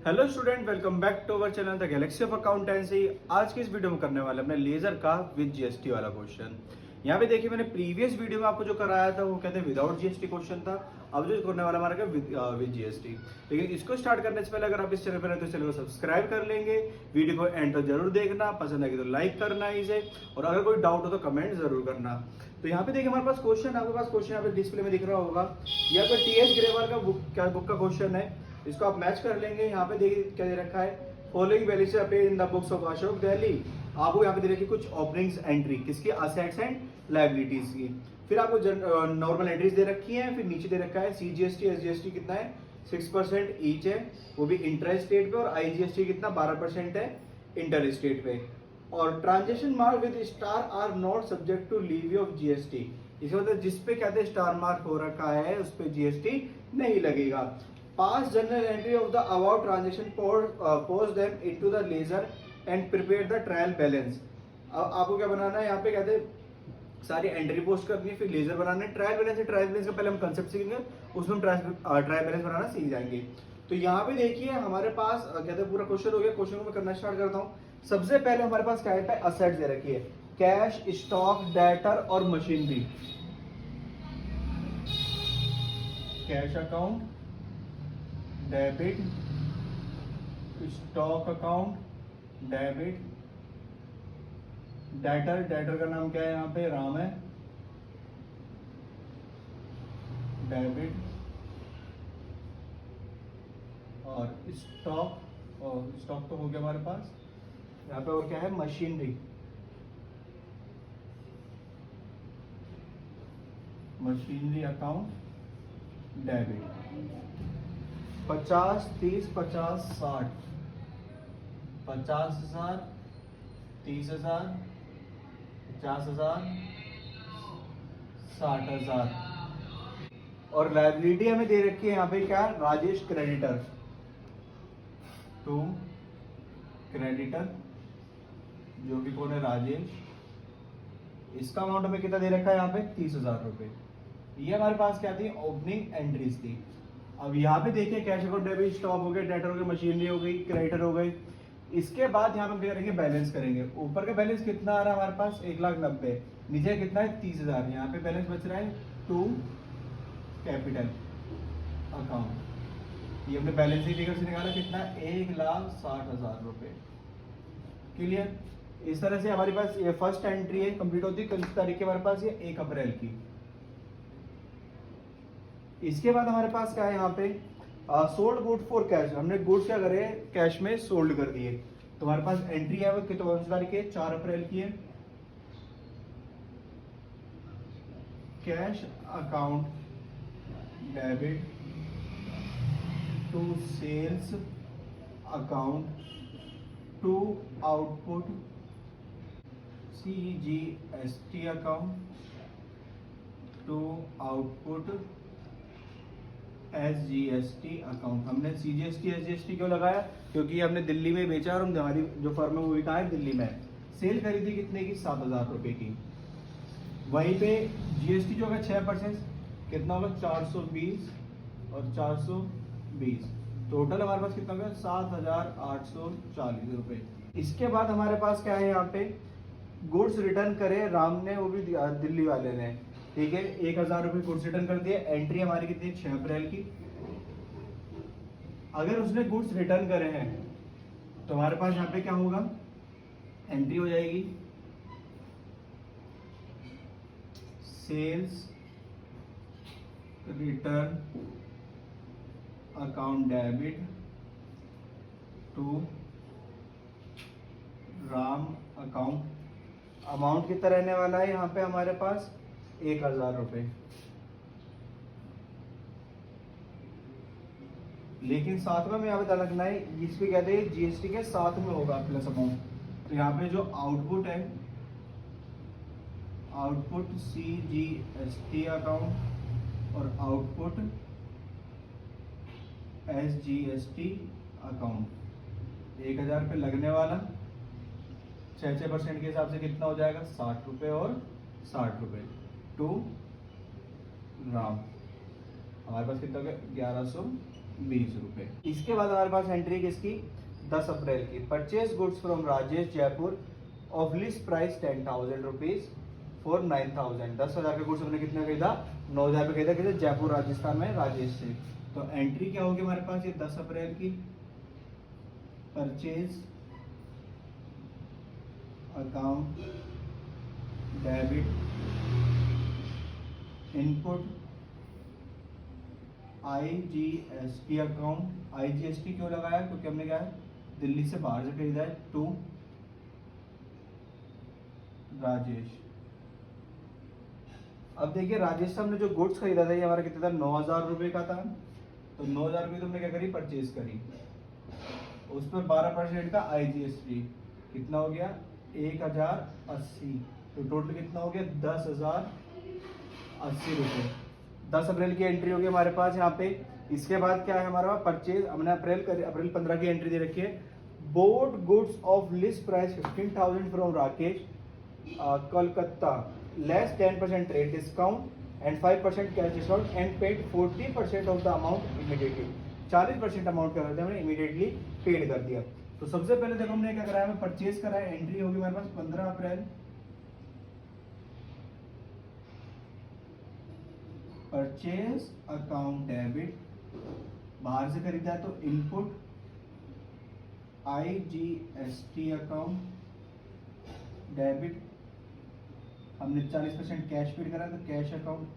Hello student, welcome back to our channel the galaxy of accountancy. आज की इस video में करने वाले अपने लेजर का विद जीएसटी वाला क्वेश्चन। यहाँ पे देखिए, मैंने प्रीवियस वीडियो में आपको जो कराया था वो कहते हैं विदाउट जीएसटी क्वेश्चन था। अब जो करने वाला हमारा विद जीएसटी। लेकिन इसको स्टार्ट करने से पहले अगर आप इस चैनल पर हैं तो चैनल को सब्सक्राइब कर लेंगे, वीडियो को एंड तक जरूर देखना, पसंद आएगी तो लाइक करना इसे, और अगर कोई डाउट हो तो कमेंट जरूर करना। तो यहाँ पे देखिए हमारे पास क्वेश्चन, आपके पास क्वेश्चन यहाँ पे डिस्प्ले में दिख रहा होगा। यहाँ पे टीएस ग्रेवाल का बुक का क्वेश्चन है, इसको आप मैच कर लेंगे। यहाँ पे देखिए क्या दे रखा है, following values appear in the books of Ashok Delhi. आपको यहाँ पे दे रखी कुछ ओपनिंग्स एंट्री किसकी, असेट्स एंड लायबिलिटीज की। फिर आपको नॉर्मल एंट्रीज दे रखी है, फिर नीचे दे रखा है सीजीएसटी एसजीएसटी कितना है 6% ईच है, वो भी इंटर स्टेट पे, और आईजीएसटी कितना 12% है इंटर स्टेट पे। और transaction mark with star are not subject to levy of GST. इसका मतलब जिसपे कहते हैं स्टार मार्क हो रखा है उस पे जीएसटी नहीं लगेगा। Pass journal entry of the above transaction, post them into the ledger and prepare the trial balance। अब आपको क्या बनाना है, यहाँ पे कहते हैं सारी एंट्री पोस्ट करनी है, फिर लेजर बनाना है। ट्रायल बैलेंस है, ट्रायल बैलेंस का पहले हम कंसेप्ट सीखेंगे, उसमें हम ट्रायल बैलेंस बनाना सीख जाएंगे। तो यहाँ पे देखिए हमारे पास कहते हैं पूरा क्वेश्चन हो गया। क्वेश्चन को मैं करना स्टार्ट करता हूँ। सबसे पहले हमारे पास क्या है, असेट्स दे रखी है, कैश, स्टॉक, डेटर और machinery. Cash account, debit, stock account debit, debtor का नाम क्या है, यहाँ पे राम है, डेबिट, और स्टॉक तो हो गया हमारे पास। यहाँ पे और क्या है, मशीनरी अकाउंट डेबिट। 50, 30, 50, 60, 50,000, 30,000, 50,000, 60,000। और लायबिलिटी हमें दे रखी है यहाँ पे क्या, राजेश क्रेडिटर, टू क्रेडिटर, जो कि कौन है, राजेश। इसका अमाउंट हमें कितना दे रखा है यहाँ पे, 30,000 रुपए। ये हमारे पास क्या थी, ओपनिंग एंट्रीज थी। अब यहाँ पे देखिए कैश अकाउंट डेबिट, स्टॉक हो गए, डेटर हो गए, मशीनरी हो गई, क्रेडिटर हो गई। इसके बाद यहाँ पे क्या करेंगे, बैलेंस करेंगे। ऊपर का बैलेंस कितना आ रहा है हमारे पास, 1,90,000। नीचे कितना है, 30,000। यहाँ पे बैलेंस बच रहा है टू कैपिटल अकाउंट। ये हमने बैलेंस ही फिगर से निकाला, कितना, 1,60,000 रुपए। क्लियर। इस तरह से हमारे पास ये फर्स्ट एंट्री है, कंप्लीट होती है। किस तारीख की हमारे पास, ये 1 अप्रैल की। इसके बाद हमारे पास क्या है यहाँ पे, सोल्ड गुड फॉर कैश। हमने गुड्स क्या करे, कैश में सोल्ड कर दिए। तो हमारे पास एंट्री है वो कितने तारीख की है, 4 अप्रैल की है। Cash account debit to sales account to output CGST account to output SGST account. हमने सीजीएसटी एसजीएसटी क्यों लगाया, क्योंकि हमने दिल्ली में बेचा और हमारी जो फर्म है वो भी कहाँ है, दिल्ली में। सेल खरीदी कितने की, 7,000 रुपए की। वहीं पे जीएसटी जो है 6%, कितना होगा, 420 और 420। टोटल हमारे पास कितना होगा, 7,840 रुपए। इसके बाद हमारे पास क्या है, यहाँ पे गुड्स रिटर्न करे राम ने, वो भी दिल्ली वाले ने, ठीक है। 1,000 रुपए गुड्स रिटर्न कर दिए। एंट्री हमारी कितनी, 6 अप्रैल की। अगर उसने गुड्स रिटर्न करे हैं तो हमारे पास यहाँ पे क्या होगा, एंट्री हो जाएगी sales return account debit to Ram account. Amount कितना रहने वाला है यहाँ पे हमारे पास, 1,000 रुपए। लेकिन साथ में यहाँ पे ध्यान रखना है, जिसपे कहते हैं जीएसटी के साथ में होगा प्लस अमाउंट। तो यहाँ पे जो आउटपुट है, आउटपुट सीजीएसटी अकाउंट और आउटपुट एसजीएसटी अकाउंट, 1,000 रुपये लगने वाला। 6% के हिसाब से कितना हो जाएगा, 60 रुपये और 60 रुपये टू राम। हमारे पास कितना हो गया, 1100 ₹20। इसके बाद हमारे पास एंट्री किसकी, 10 अप्रैल की, purchase goods from Rajesh Jaipur of list price 10,000 rupees for 9,000। 10,000 का गुड्स हमने कितने खरीदा, 9,000 पे खरीदा, किसे, जयपुर राजस्थान में राजेश से। तो एंट्री क्या होगी हमारे पास, ये 10 अप्रैल की, purchase account debit input IGST account. IGST क्यों लगाया, क्योंकि हमने क्या है, दिल्ली से बाहर से खरीदा है, टू राजेश। अब देखिए राजेश से हमने जो गुड्स खरीदा था ये हमारा कितना था, 9,000 रुपए का था। तो 9,000 रुपये तो हमने क्या करी, परचेज करी, उस पर 12% का IGST कितना हो गया, 1,080। तो टोटल कितना हो गया, 10,080 रुपये। 10 अप्रैल की एंट्री होगी हमारे पास यहाँ पे। इसके बाद क्या है हमारा परचेज, हमने अप्रैल 15 की एंट्री दे रखी है। Board goods of list price 15,000 from Rakesh Kolkata, less 10% trade discount and 5% cash discount and paid 40% of the amount immediately. 40% amount क्या करते हैं, हमने इमीडिएटली पेड कर दिया। तो सबसे पहले देखो हमने क्या कराया, हमें परचेज कराया, एंट्री होगी हमारे पास 15 अप्रैल, परचेज अकाउंट डेबिट, बाहर से खरीदा है तो इनपुट IGST अकाउंट डेबिट, हमने 40% कैश पेड करा तो कैश अकाउंट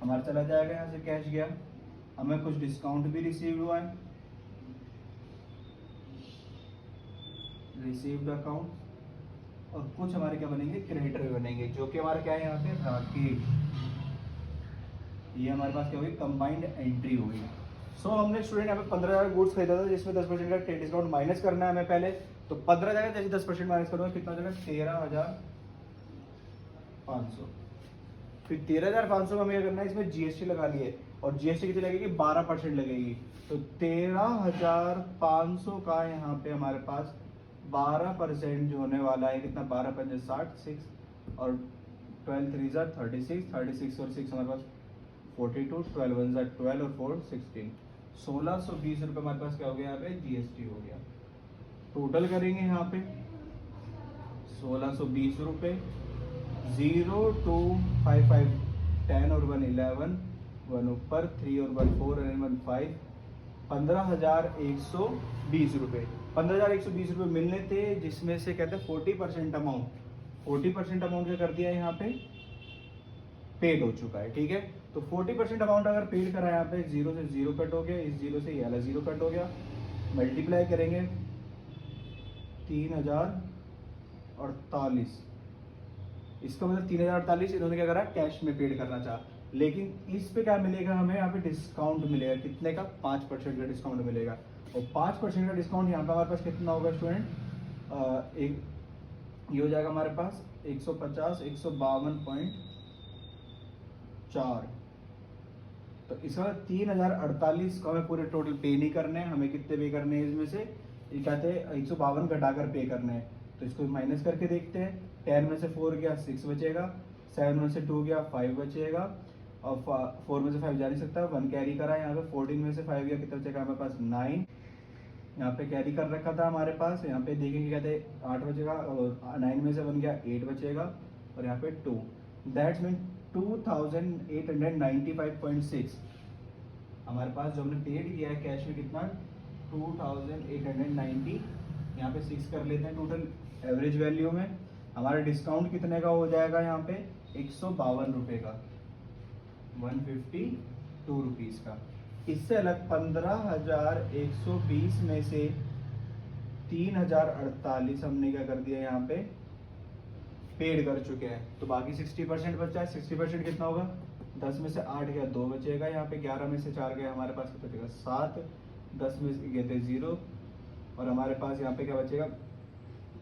हमारा चला जाएगा, यहाँ से कैश गया। हमें कुछ डिस्काउंट भी रिसीव हुआ है, रिसीव्ड अकाउंट, और कुछ हमारे क्या बनेंगे, क्रेडिटर भी बनेंगे, जो कि हमारा क्या है यहाँ पे, राकेश। ये हमारे पास क्या होगी, कंबाइंड एंट्री होगी। सो हमने स्टूडेंट यहाँ पे 15,000 गुड्स खरीदा था, जिसमें 10% का ट्रेड डिस्काउंट माइनस करना है हमें पहले। तो 15,000 जैसे 10% माइनस करूँगा कितना हो जाएगा, 13,500। फिर 13,500 में हमें क्या करना है, इसमें GST लगा लिए, और GST कितनी लगेगी, 12% लगेगी। तो 13,500 का यहाँ पे हमारे पास 12% जो होने वाला है, कितना, 12 पंजे 60, 6 और 12 3 36, 36 और 6 हमारे पास 42, 12 1 12 और 4 16, 1,620 रुपये हमारे पास क्या हो गया, यहाँ पे GST हो गया। टोटल करेंगे यहाँ पे 1,620 रुपये, 0 2 5 5 10 और 1 11, 1 ऊपर 3 और 1 4 और 1 5, 15,120 रुपये। 15,120 रुपये मिलने थे, जिसमें से कहते हैं 40% अमाउंट, 40% अमाउंट क्या कर दिया है यहाँ पे, पेड हो चुका है। ठीक है, तो 40% अमाउंट अगर पेड करा है यहाँ पे, 0 से 0 कट हो गया, इस 0 से ये वाला 0 कट हो गया, मल्टीप्लाई करेंगे 3,048, इसका मतलब 3,048 इन्होंने क्या करा, कैश में पेड करना चाहा। लेकिन इस पे क्या मिलेगा हमें, यहाँ पे डिस्काउंट मिलेगा, कितने का, 5% का डिस्काउंट मिलेगा। और 5% का डिस्काउंट यहाँ पे हमारे पास कितना होगा स्टूडेंट, एक ये हो जाएगा हमारे पास 150, 152.4। तो इसका 3,048 को हमें पूरे टोटल पे नहीं करने हैं, हमें कितने पे करने हैं, इसमें से ये कहते हैं 152 घटाकर पे करने हैं। तो इसको माइनस करके देखते हैं, 10 में से 4 गया 6 बचेगा, 7 में से 2 गया 5 बचेगा, और 4 में से 5 जा नहीं सकता, 1 कैरी करा यहाँ पे, 14 में से 5 गया, कितना बचेगा हमारे पास 9, यहाँ पे कैरी कर रखा था हमारे पास, यहाँ पे देखेंगे कहते 8 बचेगा, और 9 में से 1 गया 8 बचेगा, और यहाँ पे 2, दैट्स मीन 2,895.6 हमारे पास जो हमने पेड किया है कैश में, कितना 2,890, यहाँ पे 6 कर लेते हैं टोटल एवरेज वैल्यू में। हमारा डिस्काउंट कितने का हो जाएगा यहाँ पे, 152 रुपये का, 152 रुपीज़ का। इससे अलग 15,120 में से 3,048 हमने क्या कर दिया यहाँ पे, पेड कर चुके हैं। तो बाकी 60% बचा है, 60% कितना होगा, 10 में से 8 गया 2 बचेगा, यहाँ पे 11 में से 4 गया, हमारे पास कितना बचेगा 7, 10 में से गए थे 0, और हमारे पास यहाँ पे क्या बचेगा,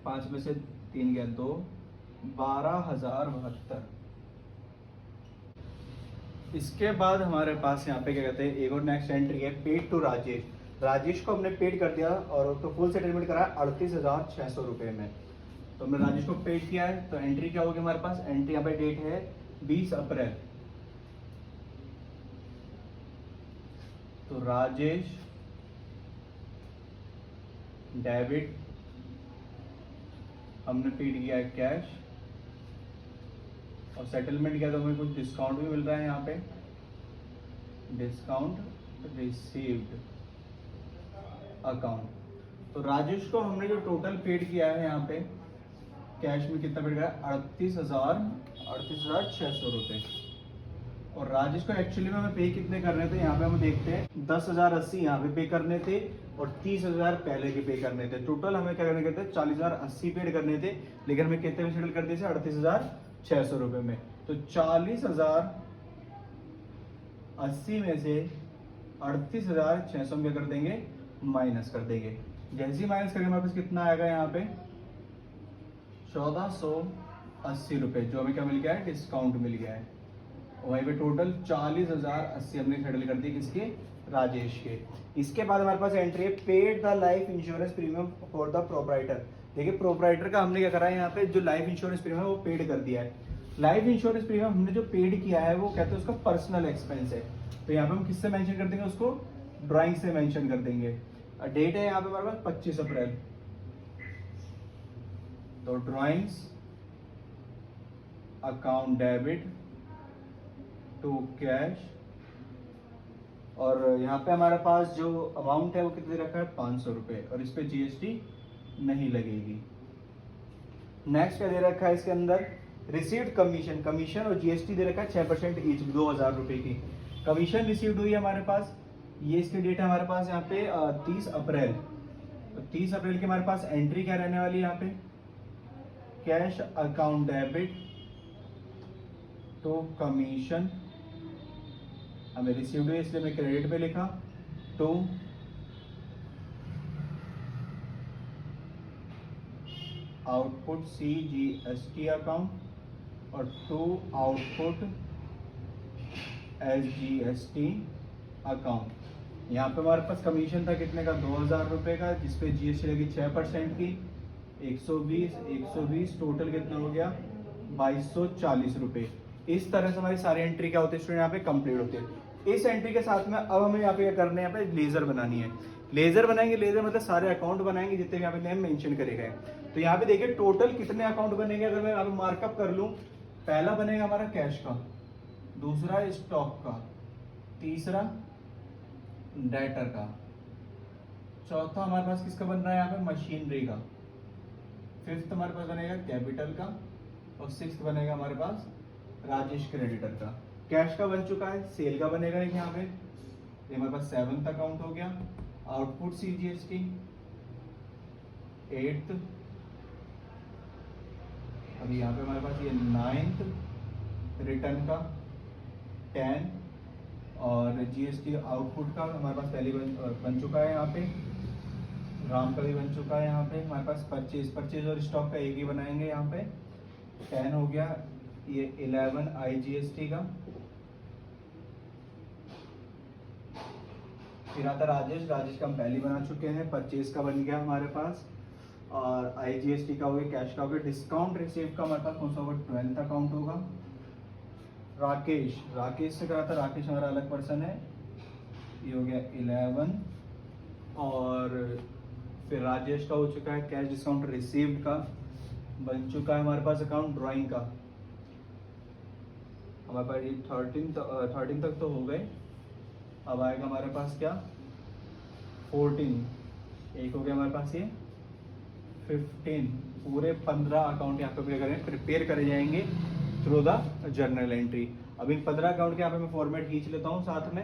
5 में से 3 गया 2, 12,072। इसके बाद हमारे पास यहाँ पे क्या कहते हैं, एक और नेक्स्ट एंट्री है, पेड टू राजेश। राजेश को हमने पेड कर दिया और उसको फुल सेटलमेंट करा 38,600 रुपये में। तो हमने राजेश को पेड किया है, तो एंट्री क्या होगी हमारे पास, एंट्री यहाँ पे डेट है 20 अप्रैल, तो राजेश डेबिट, हमने पेड किया है कैश, और सेटलमेंट किया तो हमें कुछ डिस्काउंट भी मिल रहा है यहाँ पे, डिस्काउंट रिसीव्ड अकाउंट। तो राजेश को हमने जो टोटल पेड किया है यहाँ पे कैश में कितना पेड किया, 38,600 रुपये। और राजेश को एक्चुअली में हमें पे कितने करने थे, यहाँ पे हम देखते हैं 10,080 यहाँ पे पे करने थे और 30,000 पहले के पे करने थे। टोटल हमें क्या करने थे, 40,080 पेड करने थे, लेकिन हमें कितने में सेटल कर दिए थे, 38,600 रुपये में। तो 40,080 में से 38,600 में कर देंगे, माइनस कर देंगे। जैसे ही माइनस करेंगे हमारे पास कितना आएगा यहाँ पे, 1480 रुपये, जो हमें क्या मिल गया है, डिस्काउंट मिल गया है। वहीं पे टोटल 40,080 हमने सेटल कर दी, किसके, राजेश के। इसके बाद हमारे पास एंट्री है paid the life insurance premium for the proprietor. देखिए प्रोपराइटर का हमने क्या करा है, यहाँ पे जो लाइफ इंश्योरेंस प्रीमियम है वो पेड कर दिया है। लाइफ इंश्योरेंस प्रीमियम हमने जो पेड किया है वो कहते हैं उसका पर्सनल एक्सपेंस है। तो यहाँ पे हम किससे मेंशन कर देंगे, उसको ड्राइंग से मेंशन कर देंगे। डेट है यहाँ पे हमारे पास 25 अप्रैल। तो drawings account debit to cash, और यहाँ पे हमारे पास जो अमाउंट है वो कितने रखा है, 500 रुपये, और इस पे जीएसटी नहीं लगेगी। नेक्स्ट क्या दे रखा है इसके अंदर, रिसीव्ड कमीशन, कमीशन और जीएसटी दे रखा है 6% ईच, 2,000 रुपये की कमीशन रिसीव्ड हुई है हमारे पास। ये इसकी डेट है हमारे पास यहाँ पे 30 अप्रैल। तो 30 अप्रैल की हमारे पास एंट्री क्या रहने वाली है यहाँ पे, cash account debit to commission, हमें रिसीव्ड है इसलिए मैं क्रेडिट पे लिखा, टू आउटपुट CGST अकाउंट और टू आउटपुट SGST अकाउंट। यहाँ पे हमारे पास कमीशन था कितने का, 2,000 रुपये का, जिसपे जीएसटी लगी 6% की, 120 टोटल कितना हो गया, 2,240 रुपये। इस तरह से हमारी सारी एंट्री क्या होती है स्टूडेंट, यहाँ पे कंप्लीट होती है। इस एंट्री के साथ में अब हमें यहाँ पे क्या करना है, यहाँ पे लेजर बनानी है। लेजर बनाएंगे, लेजर मतलब सारे अकाउंट बनाएंगे जितने भी यहाँ पे नेम मेंशन करे गए। तो यहाँ पे देखिए टोटल कितने अकाउंट बनेंगे, अगर मैं यहाँ पे मार्कअप कर लूँ, पहला बनेगा हमारा कैश का, दूसरा स्टॉक का, तीसरा डेटर का, चौथा हमारे पास किसका बन रहा है यहाँ पे, मशीनरी का, फिफ्थ हमारे पास बनेगा कैपिटल का, और सिक्स्थ बनेगा हमारे पास राजेश क्रेडिटर का। कैश का बन चुका है, सेल का बनेगा एक यहाँ पे, ये हमारे पास 7th अकाउंट हो गया, आउटपुट CGST 8th, अभी यहाँ पे हमारे पास ये 9th, रिटर्न का 10, और GST आउटपुट का हमारे पास पहले बन चुका है यहाँ पे, राम का भी बन चुका है यहाँ पे। हमारे पास परचेज और स्टॉक का एक ही बनाएंगे यहाँ पे, 10 हो गया, ये 11 IGST का, फिर आता राजेश का हम पहले बना चुके हैं, परचेज का बन गया हमारे पास, और IGST का हो गया, कैश का हो गया, डिस्काउंट रिसीव का हमारे पास कौन सा होगा, 12th अकाउंट होगा। राकेश से करा था, राकेश हमारा अलग पर्सन है, ये हो गया 11, और फिर राजेश का हो चुका है कैश डिस्काउंट रिसीव्ड का, बन चुका है हमारे पास अकाउंट ड्राइंग का, हमारे पास ये 13 तक तो हो गए। अब आएगा हमारे पास क्या, 14, एक हो गया हमारे पास ये 15, पूरे 15 अकाउंट यहाँ पे प्रिपेयर करे जाएंगे थ्रू द जर्नल एंट्री। अब इन 15 अकाउंट के यहाँ पे मैं फॉर्मेट खींच लेता हूँ साथ में।